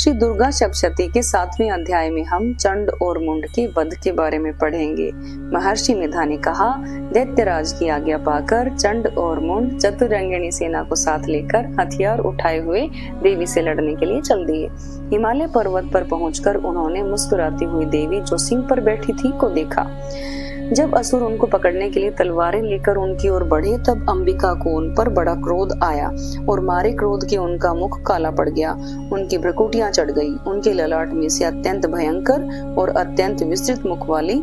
श्री दुर्गा सप्तशती के 7वें अध्याय में हम चंड और मुंड के वध के बारे में पढ़ेंगे। महर्षि मेधा ने कहा, दैत्यराज की आज्ञा पाकर चंड और मुंड चतुरंगिणी सेना को साथ लेकर हथियार उठाए हुए देवी से लड़ने के लिए चल दिए। हिमालय पर्वत पर पहुंचकर उन्होंने मुस्कुराती हुई देवी जो सिंह पर बैठी थी को देखा। जब असुर उनको पकड़ने के लिए तलवारें लेकर उनकी ओर बढ़े तब अंबिका को उन पर बड़ा क्रोध आया और मारे क्रोध के उनका मुख काला पड़ गया, उनकी भ्रुकुटियां चढ़ गई। उनके ललाट में से अत्यंत भयंकर और अत्यंत विस्तृत मुख वाली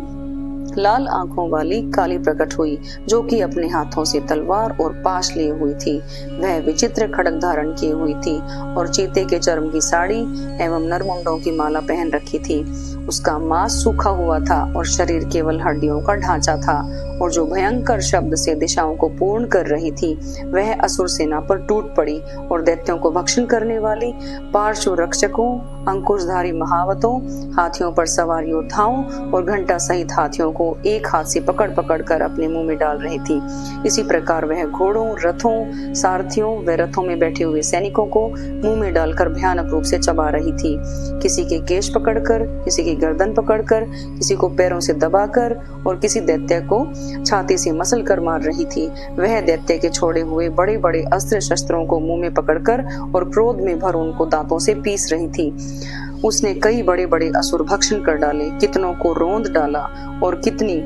लाल आंखों वाली काली प्रकट हुई, जो कि अपने हाथों से तलवार और पाश लिए हुई थी। वह विचित्र खड्ग धारण किए हुई थी और चीते के चर्म की साड़ी एवं नरमुंडों की माला पहन रखी थी। उसका मांस सूखा हुआ था और शरीर केवल हड्डियों का ढांचा था, और जो भयंकर शब्द से दिशाओं को पूर्ण कर रही थी वह असुर सेना पर टूट पड़ी और दैत्यों को भक्षण करने वाली पार्श्व रक्षकों, अंकुशधारी महावतों, हाथियों पर सवार योद्धाओं और घंटा सहित हाथियों को एक हाथ से पकड़ पकड़ कर अपने मुंह में डाल रही थी। इसी प्रकार वह घोड़ों, रथों, सारथियों व रथों में बैठे हुए सैनिकों को मुंह में डालकर भयानक रूप से चबा रही थी। किसी के केश पकड़कर, किसी की गर्दन पकड़कर, किसी को पैरों से दबाकर और किसी दैत्य को छाती से मसल कर मार रही थी। वह दैत्य के छोड़े हुए बड़े बड़े अस्त्र शस्त्रों को मुंह में पकड़कर और क्रोध में भर उनको दांतों से पीस रही थी। उसने कई बड़े बड़े असुर भक्षण कर डाले, कितनों को रोंद डाला और कितनी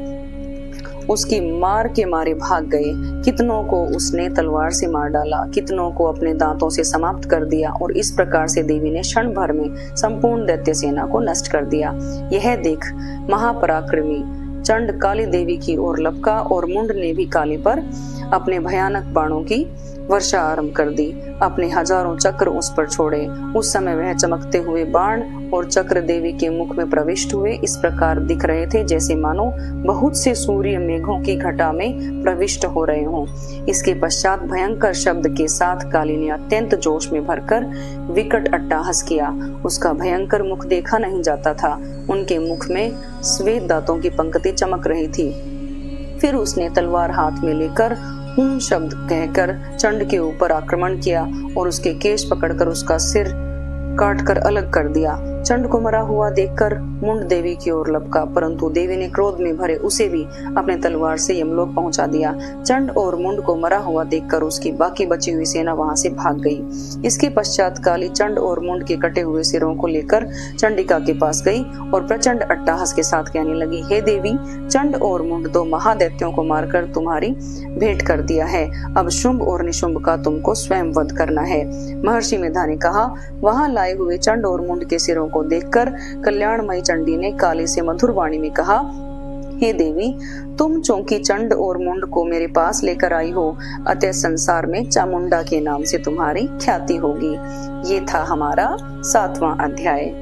उसकी मार के मारे भाग गए। कितनों को उसने तलवार से मार डाला, कितनों को अपने दांतों से समाप्त कर दिया, और इस प्रकार से देवी ने क्षण भर में संपूर्ण दैत्य सेना को नष्ट कर दिया। यह देख महापराक्रमी चंड काली देवी की ओर लपका और मुंड ने भी काली पर अपने भयानक बाणों की वर्षा आरंभ कर दी। अपने हजारों चक्र उस पर छोड़े। उस समय वह चमकते हुए बाण और चक्र देवी के मुख में प्रविष्ट हुए इस प्रकार दिख रहे थे जैसे मानो बहुत से सूर्य मेघों की घटा में प्रविष्ट हो रहे हों। इसके पश्चात भयंकर शब्द के साथ काली ने अत्यंत जोश में भरकर विकट अट्टहास किया। उसका भयंकर मुख देखा नहीं जाता था। उनके मुख में श्वेत दांतों की पंक्ति चमक रही थी। फिर उसने तलवार हाथ में लेकर शब्द कहकर चंड के ऊपर आक्रमण किया और उसके केश पकड़कर उसका सिर काटकर अलग कर दिया। चंड को मरा हुआ देखकर मुंड देवी की ओर लपका, परंतु देवी ने क्रोध में भरे उसे भी अपने तलवार से यमलोक पहुंचा दिया। चंड और मुंड को मरा हुआ देखकर उसकी बाकी बची हुई सेना वहां से भाग गई। इसके पश्चात काली चंड और मुंड के कटे हुए सिरों को लेकर चंडिका के पास गई और प्रचंड अट्टहास के साथ कहने लगी, हे देवी, चंड और मुंड दो महादैत्यों को मारकर तुम्हारी भेंट कर दिया है। अब शुंभ और निशुंभ का तुमको स्वयं वध करना है। महर्षि मेधा ने कहा, वहां लाए हुए चंड और मुंड के सिरों को देखकर कल्याणमयी चंडी ने काली से मधुर वाणी में कहा, हे देवी, तुम चौंकी चंड और मुंड को मेरे पास लेकर आई हो, अतः संसार में चामुंडा के नाम से तुम्हारी ख्याति होगी। ये था हमारा 7वां अध्याय।